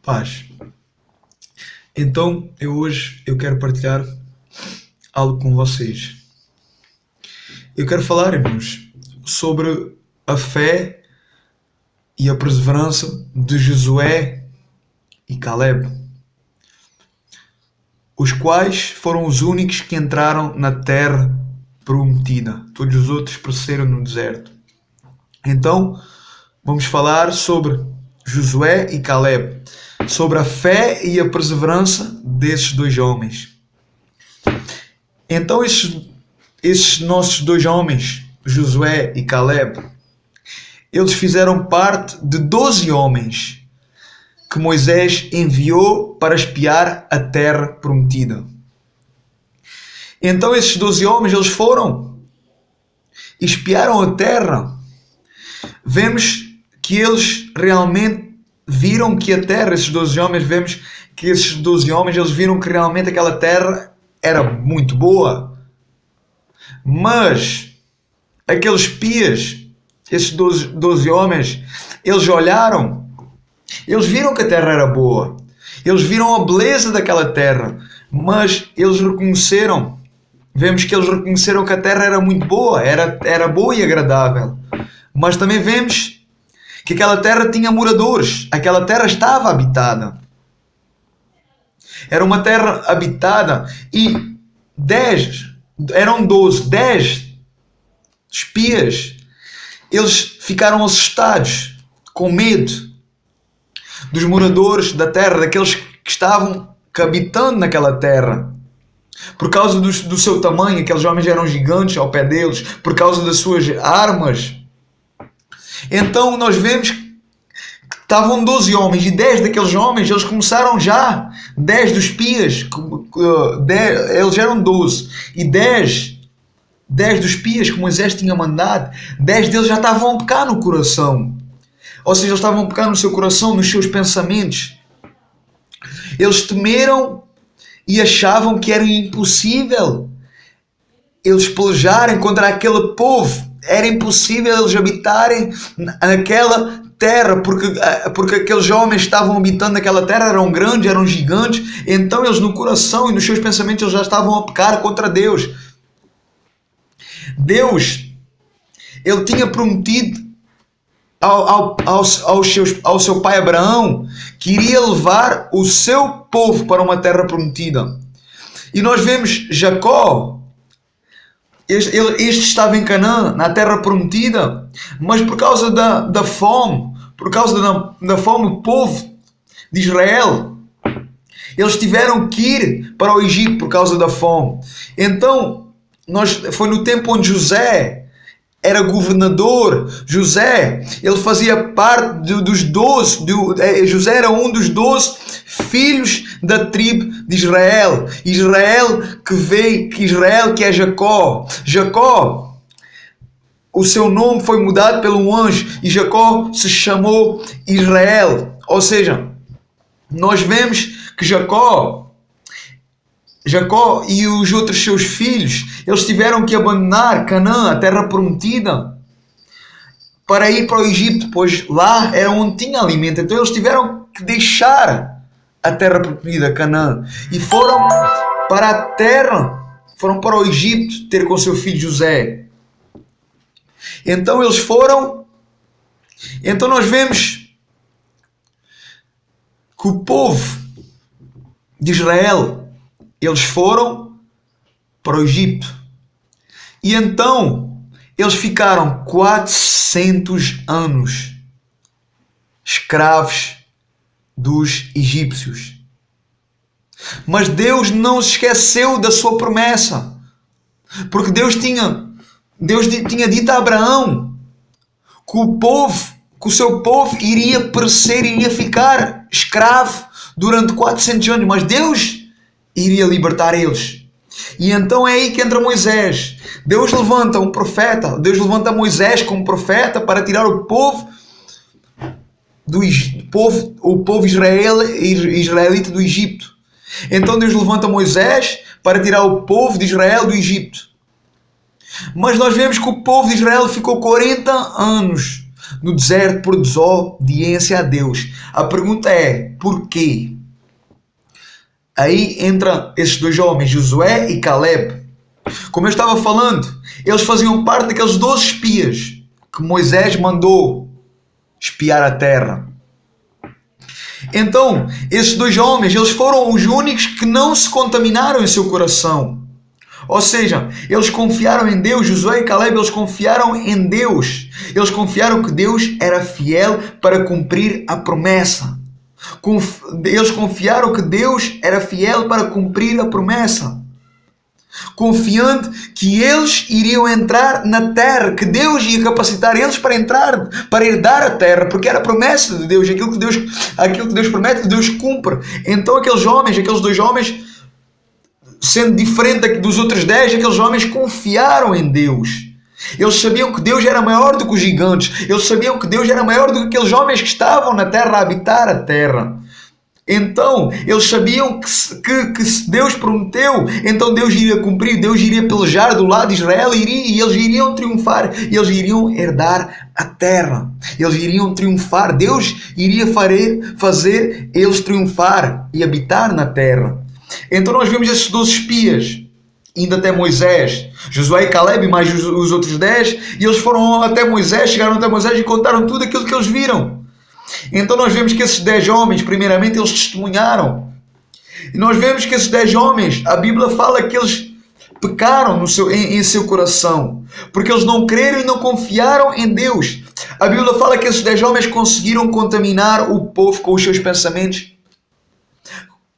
Paz. Então, hoje eu quero partilhar algo com vocês. Eu quero falar, irmãos, sobre a fé e a perseverança de Josué e Caleb, os quais foram os únicos que entraram na terra prometida. Todos os outros pereceram no deserto. Então, vamos falar sobre Josué e Caleb, sobre a fé e a perseverança desses dois homens. Então, esses nossos dois homens, Josué e Caleb, eles fizeram parte de 12 homens que Moisés enviou para espiar a terra prometida. Então esses 12 homens, eles foram, espiaram a terra. Vemos que eles realmente viram que a terra, esses 12 homens, vemos que esses 12 homens, eles viram que realmente aquela terra era muito boa. Mas aqueles espias, esses 12 homens, eles olharam, eles viram que a terra era boa, eles viram a beleza daquela terra, mas eles reconheceram, vemos que eles reconheceram que a terra era muito boa, era boa e agradável, mas também vemos que aquela terra tinha moradores, aquela terra estava habitada, era uma terra habitada e 10 espias, eles ficaram assustados, com medo dos moradores da terra, daqueles que estavam habitando naquela terra, por causa do seu tamanho. Aqueles homens eram gigantes ao pé deles, por causa das suas armas. Então nós vemos que estavam 12 homens e 10 daqueles homens, eles começaram já, 10 dos espias, eles eram 12, e 10 dos espias que Moisés tinha mandado, 10 deles já estavam a pecar no coração. Ou seja, eles estavam a pecar no seu coração, nos seus pensamentos. Eles temeram e achavam que era impossível eles pelejarem contra aquele povo. Era impossível eles habitarem naquela terra, porque aqueles homens que estavam habitando naquela terra eram grandes, eram gigantes. Então eles no coração e nos seus pensamentos eles já estavam a pecar contra Deus. Deus, Ele tinha prometido ao seu pai Abraão que iria levar o seu povo para uma terra prometida. E nós vemos Jacó, este estava em Canaã, na terra prometida, mas por causa da fome, o povo de Israel, eles tiveram que ir para o Egito por causa da fome. Então, foi no tempo onde José era governador. José, ele fazia parte dos 12, José era um dos 12 filhos da tribo de Israel. Israel que é Jacó. Jacó, o seu nome foi mudado pelo anjo e Jacó se chamou Israel. Ou seja, nós vemos que Jacó e os outros seus filhos, eles tiveram que abandonar Canaã, a terra prometida, para ir para o Egito, pois lá era onde tinha alimento. Então eles tiveram que deixar a terra prometida, Canaã, e foram para o Egito ter com seu filho José. Então eles foram. Então nós vemos que o povo de Israel, eles foram para o Egito. E então eles ficaram 400 anos escravos dos egípcios. Mas Deus não se esqueceu da sua promessa. Porque Deus tinha dito a Abraão que o seu povo iria perecer, iria ficar escravo durante 400 anos. Mas Deus iria libertar eles. E então é aí que entra Moisés. Deus levanta um profeta. Deus levanta Moisés como profeta para tirar o povo israelita do Egito. Então Deus levanta Moisés para tirar o povo de Israel do Egito. Mas nós vemos que o povo de Israel ficou 40 anos no deserto por desobediência a Deus. A pergunta é, porquê? Aí entram esses dois homens, Josué e Caleb. Como eu estava falando, eles faziam parte daqueles 12 espias que Moisés mandou espiar a terra. Então, esses dois homens, eles foram os únicos que não se contaminaram em seu coração. Ou seja, eles confiaram em Deus. Josué e Caleb, eles confiaram em Deus. Eles confiaram que Deus era fiel para cumprir a promessa. Eles confiaram que Deus era fiel para cumprir a promessa. Confiando que eles iriam entrar na terra, que Deus ia capacitar eles para entrar, para herdar a terra, porque era a promessa de Deus, aquilo que Deus promete, Deus cumpre. Então aqueles dois homens, sendo diferente dos outros 10, aqueles homens confiaram em Deus. Eles sabiam que Deus era maior do que os gigantes, eles sabiam que Deus era maior do que aqueles homens que estavam na terra a habitar a terra. Então, eles sabiam que se Deus prometeu, então Deus iria cumprir, Deus iria pelejar do lado de Israel e eles iriam triunfar, e eles iriam herdar a terra, eles iriam triunfar, Deus iria fazer eles triunfar e habitar na terra. Então nós vemos esses 12 espias, indo até Moisés, Josué e Caleb, mais os outros 10, e eles foram até Moisés, chegaram até Moisés e contaram tudo aquilo que eles viram. Então nós vemos que esses 10 homens, primeiramente, eles testemunharam. E nós vemos que esses 10 homens, a Bíblia fala que eles pecaram em seu coração, porque eles não creram e não confiaram em Deus. A Bíblia fala que esses 10 homens conseguiram contaminar o povo com os seus pensamentos.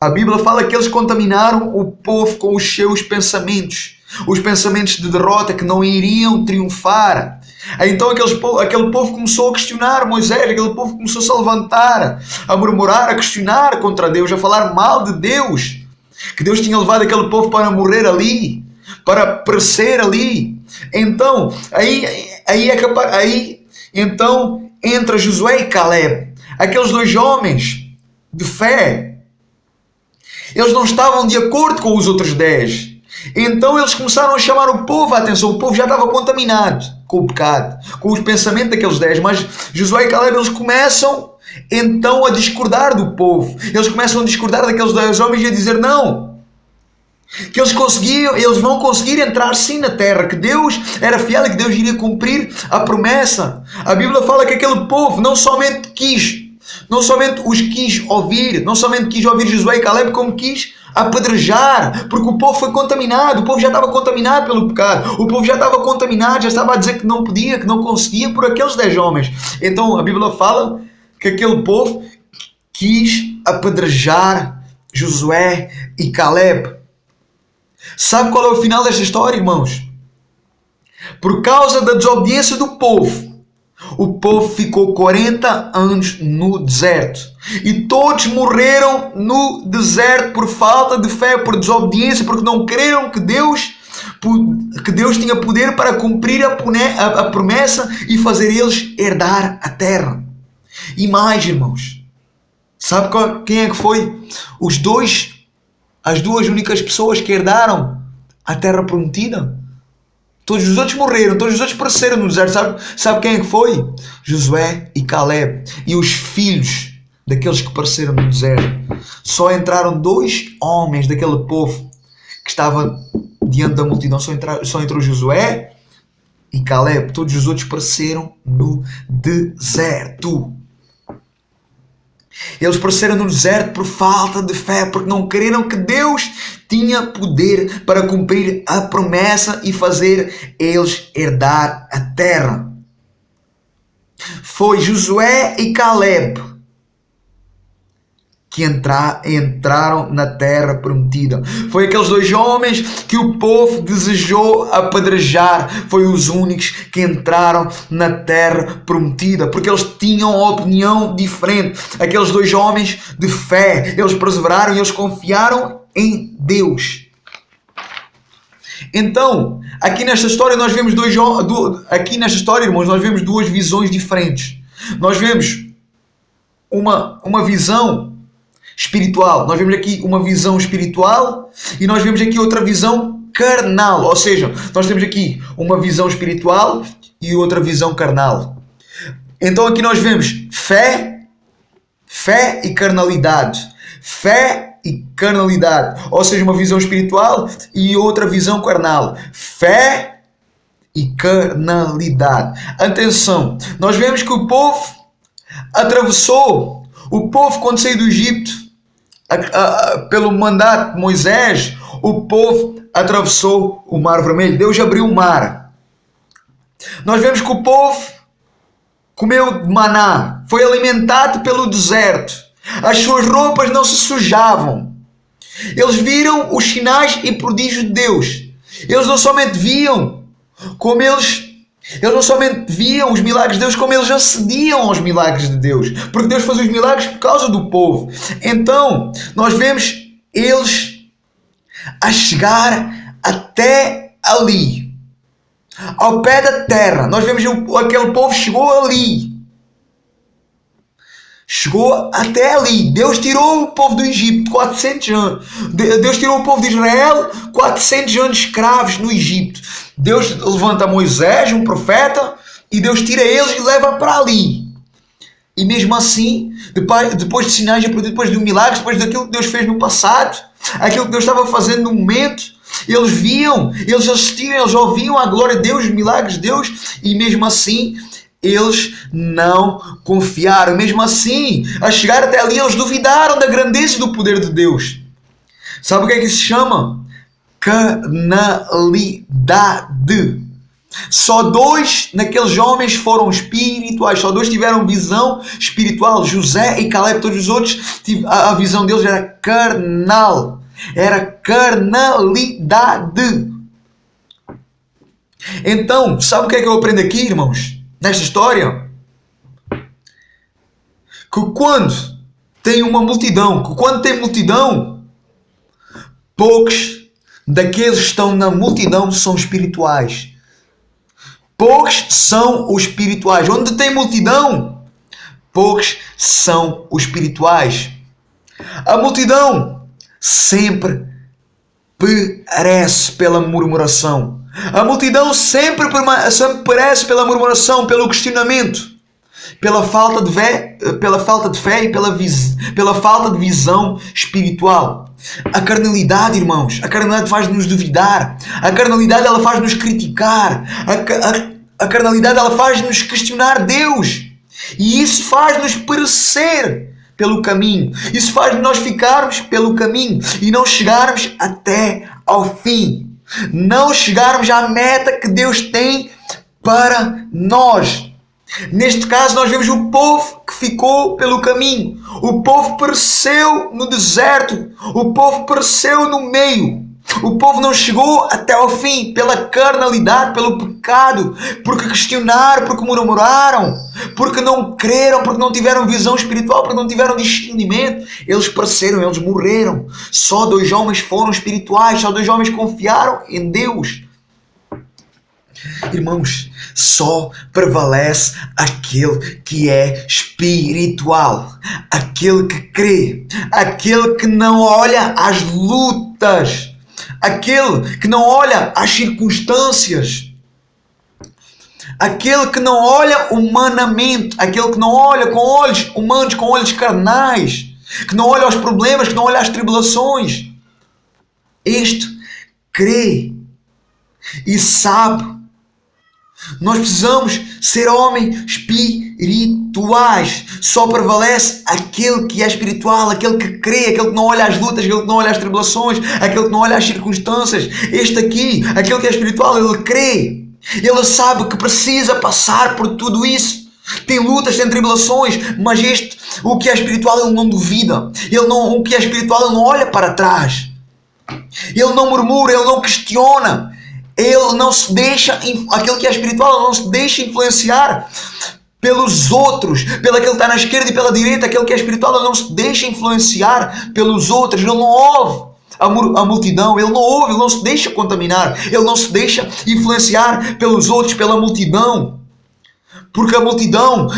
A Bíblia fala que eles contaminaram o povo com os seus pensamentos. Os pensamentos de derrota, que não iriam triunfar. Então aquele povo começou a questionar Moisés, aquele povo começou a se levantar, a murmurar, a questionar contra Deus, a falar mal de Deus, que Deus tinha levado aquele povo para morrer ali, para perecer ali. Então, então entra Josué e Caleb, aqueles dois homens de fé. Eles não estavam de acordo com os outros 10. Então eles começaram a chamar o povo à atenção. O povo já estava contaminado com o pecado, com os pensamentos daqueles 10. Mas Josué e Caleb, eles começam então a discordar do povo. Eles começam a discordar daqueles 10 homens e a dizer não, que eles vão conseguir entrar sim na terra, que Deus era fiel e que Deus iria cumprir a promessa. A Bíblia fala que aquele povo não somente os quis ouvir, não somente quis ouvir Josué e Caleb, como quis apedrejar, porque o povo foi contaminado, o povo já estava contaminado pelo pecado, o povo já estava contaminado, já estava a dizer que não podia, que não conseguia por aqueles 10 homens. Então a Bíblia fala que aquele povo quis apedrejar Josué e Caleb. Sabe qual é o final desta história, irmãos? Por causa da desobediência do povo, o povo ficou 40 anos no deserto. E todos morreram no deserto por falta de fé, por desobediência, porque não creram que Deus tinha poder para cumprir a promessa e fazer eles herdar a terra. E mais, irmãos, sabe quem é que foi as duas únicas pessoas que herdaram a terra prometida? Todos os outros morreram, todos os outros pereceram no deserto. Sabe quem é que foi? Josué e Caleb. E os filhos daqueles que pereceram no deserto. Só entraram 2 homens daquele povo que estava diante da multidão. Só entrou Josué e Caleb. Todos os outros pereceram no deserto. Eles pereceram no deserto por falta de fé, porque não creram que Deus tinha poder para cumprir a promessa e fazer eles herdar a terra. Foi Josué e Caleb que entraram na terra prometida. Foi aqueles 2 homens que o povo desejou apedrejar. Foi os únicos que entraram na terra prometida, porque eles tinham uma opinião diferente. Aqueles 2 homens de fé, eles perseveraram e eles confiaram em Deus. Então, aqui nesta história nós vemos irmãos, nós vemos 2 visões diferentes. Nós vemos uma visão espiritual. Nós vemos aqui uma visão espiritual e nós vemos aqui outra visão carnal. Ou seja, nós temos aqui uma visão espiritual e outra visão carnal. Então aqui nós vemos fé e carnalidade. Fé e carnalidade. Ou seja, uma visão espiritual e outra visão carnal. Fé e carnalidade. Atenção, nós vemos que o povo atravessou, o povo quando saiu do Egito, pelo mandato de Moisés, o povo atravessou o Mar Vermelho. Deus abriu o mar. Nós vemos que o povo comeu maná, foi alimentado pelo deserto. As suas roupas não se sujavam. Eles viram os sinais e prodígios de Deus. Eles não somente viam, como eles não somente viam os milagres de Deus, como eles acediam aos milagres de Deus. Porque Deus fazia os milagres por causa do povo. Então, nós vemos eles a chegar até ali, ao pé da terra. Nós vemos aquele povo chegou ali. Chegou até ali. Deus tirou o povo do Egito 400 anos. Deus tirou o povo de Israel 400 anos escravos no Egito. Deus levanta Moisés, um profeta, e Deus tira eles e leva para ali. E mesmo assim, depois de sinais, depois de milagres, depois daquilo que Deus fez no passado, aquilo que Deus estava fazendo no momento, eles viam, eles assistiam, eles ouviam a glória de Deus, os milagres de Deus, e mesmo assim eles não confiaram. Mesmo assim, a chegar até ali, eles duvidaram da grandeza e do poder de Deus. Sabe o que é que isso se chama? Carnalidade. Só 2 naqueles homens foram espirituais. Só 2 tiveram visão espiritual. José e Caleb. Todos os outros, a visão deles era carnal. Era carnalidade. Então, sabe o que é que eu aprendo aqui, irmãos? Nesta história? Que quando tem uma multidão, poucos daqueles que estão na multidão são espirituais. Poucos são os espirituais. Onde tem multidão, poucos são os espirituais. A multidão sempre perece pela murmuração. A multidão sempre perece pela murmuração, pelo questionamento, pela falta de fé e pela falta de visão espiritual. A carnalidade, irmãos, a carnalidade faz-nos duvidar. A carnalidade, ela faz-nos criticar. A carnalidade, ela faz-nos questionar Deus. E isso faz-nos perecer pelo caminho. Isso faz nós ficarmos pelo caminho e não chegarmos até ao fim. Não chegarmos à meta que Deus tem para nós. Neste caso, nós vemos o povo que ficou pelo caminho. O povo pereceu no deserto. O povo pereceu no meio. O povo não chegou até ao fim pela carnalidade, pelo pecado, porque questionaram, porque murmuraram, porque não creram, porque não tiveram visão espiritual, porque não tiveram discernimento. Eles pereceram, eles morreram. Só 2 homens foram espirituais, só 2 homens confiaram em Deus. Irmãos, só prevalece aquele que é espiritual, aquele que crê, aquele que não olha às lutas, aquele que não olha às circunstâncias, aquele que não olha humanamente, aquele que não olha com olhos humanos, com olhos carnais, que não olha aos problemas, que não olha às tribulações. Este crê e sabe. Nós precisamos ser homens espirituais. Só prevalece aquele que é espiritual, aquele que crê, aquele que não olha às lutas, aquele que não olha às tribulações, aquele que não olha às circunstâncias. Este aqui, aquele que é espiritual, ele crê. Ele sabe que precisa passar por tudo isso. Tem lutas, tem tribulações, mas o que é espiritual, ele não duvida. O que é espiritual, ele não olha para trás. Ele não murmura, ele não questiona. Ele não se deixa, aquele que é espiritual, ele não se deixa influenciar pelos outros, pelo aquele que está na esquerda e pela direita. Aquele que é espiritual, ele não se deixa influenciar pelos outros. Ele não ouve a multidão, ele não ouve, ele não se deixa contaminar, ele não se deixa influenciar pelos outros, pela multidão. Porque a multidão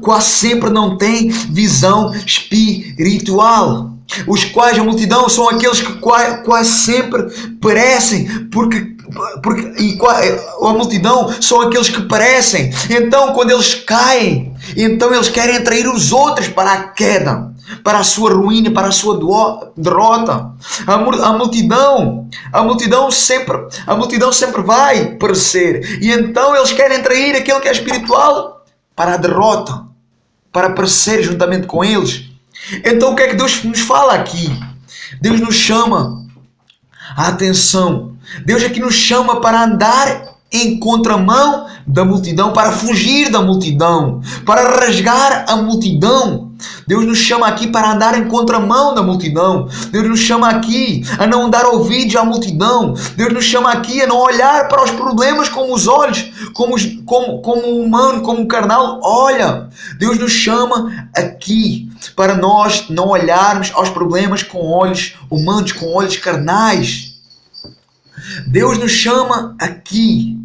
quase sempre não tem visão espiritual. Os quais a multidão são aqueles que quase sempre perecem, porque A multidão são aqueles que perecem. Então, quando eles caem, então eles querem atrair os outros para a queda, para a sua ruína, para a sua derrota. A multidão sempre vai perecer. E então eles querem atrair aquele que é espiritual para a derrota, para perecer juntamente com eles. Então o que é que Deus nos fala aqui? Deus nos chama a atenção. Deus aqui nos chama para andar em contramão da multidão, para fugir da multidão, para rasgar a multidão. Deus nos chama aqui para andar em contramão da multidão. Deus nos chama aqui a não dar ouvidos à multidão. Deus nos chama aqui a não olhar para os problemas com os olhos, como o humano, como o carnal olha. Deus nos chama aqui para nós não olharmos aos problemas com olhos humanos, com olhos carnais. Deus nos chama aqui.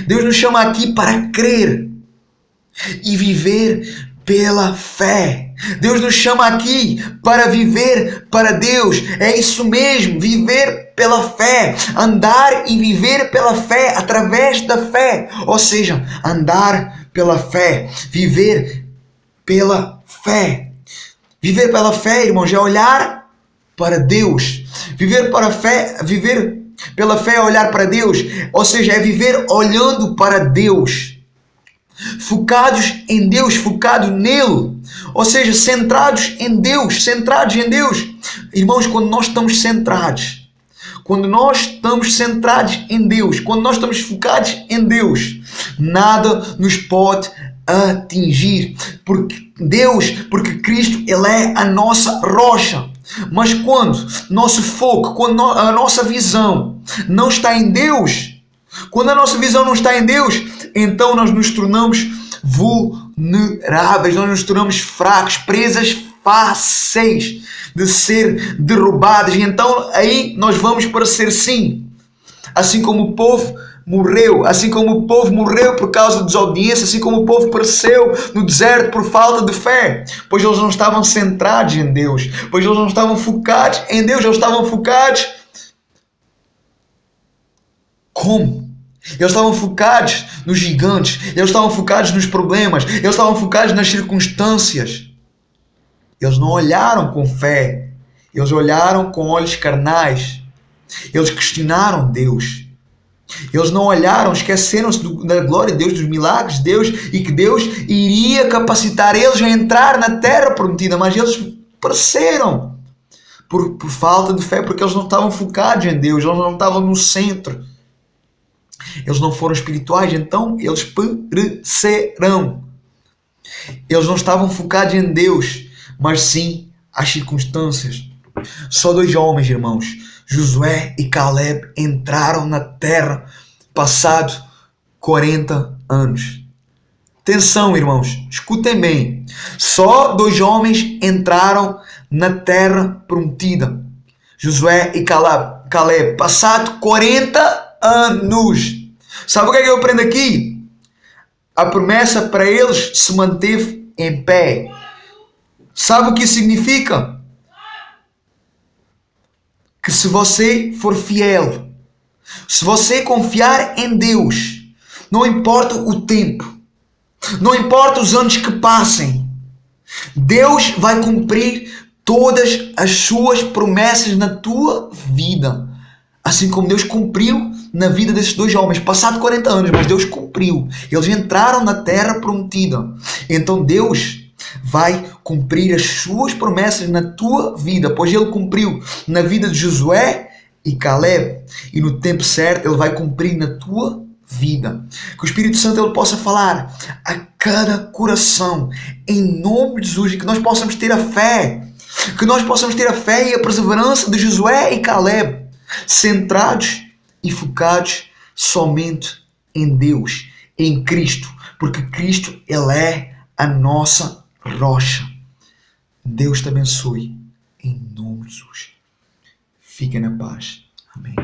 Deus nos chama aqui para crer e viver pela fé. Deus nos chama aqui para viver para Deus. É isso mesmo, viver pela fé. Andar e viver pela fé, através da fé. Ou seja, andar pela fé, viver pela fé. Viver pela fé, irmãos, é olhar para Deus. Viver pela fé é olhar para Deus. Ou seja, é viver olhando para Deus. Focados em Deus, focados nele, ou seja, centrados em Deus, Irmãos, quando nós estamos centrados em Deus, quando nós estamos focados em Deus, nada nos pode atingir, porque Cristo, Ele é a nossa rocha. Mas quando nosso foco, quando a nossa visão não está em Deus, quando a nossa visão não está em Deus, então nós nos tornamos vulneráveis, nós nos tornamos fracos, presas fáceis de ser derrubadas. E então aí nós vamos parecer, sim, assim como o povo morreu por causa de desobediência, assim como o povo pereceu no deserto por falta de fé, pois eles não estavam centrados em Deus, pois eles não estavam focados em Deus, eles estavam focados como? Eles estavam focados nos gigantes, eles estavam focados nos problemas, eles estavam focados nas circunstâncias. Eles não olharam com fé, eles olharam com olhos carnais. Eles questionaram Deus. Eles não olharam, esqueceram-se da glória de Deus, dos milagres de Deus, e que Deus iria capacitar eles a entrar na terra prometida, mas eles pereceram por falta de fé, porque eles não estavam focados em Deus, eles não estavam no centro. Eles não foram espirituais, então eles perecerão. Eles não estavam focados em Deus, mas sim as circunstâncias. Só 2 homens, irmãos, Josué e Caleb, entraram na terra passado 40 anos. Atenção, irmãos, escutem bem. Só 2 homens entraram na terra prometida. Josué e Caleb, passado 40 anos. Sabe o que é que eu aprendo aqui? A promessa para eles se manteve em pé. Sabe o que significa? Que se você for fiel, se você confiar em Deus, não importa o tempo, não importa os anos que passem, Deus vai cumprir todas as suas promessas na tua vida. Assim como Deus cumpriu na vida desses 2 homens, passado 40 anos, mas Deus cumpriu. Eles entraram na terra prometida. Então Deus vai cumprir as suas promessas na tua vida, pois Ele cumpriu na vida de Josué e Caleb, e no tempo certo Ele vai cumprir na tua vida. Que o Espírito Santo Ele possa falar a cada coração, em nome de Jesus, e que nós possamos ter a fé, e a perseverança de Josué e Caleb, centrados e focados somente em Deus, em Cristo, porque Cristo, Ele é a nossa rocha. Deus te abençoe, em nome de Jesus. Fiquem na paz. Amém.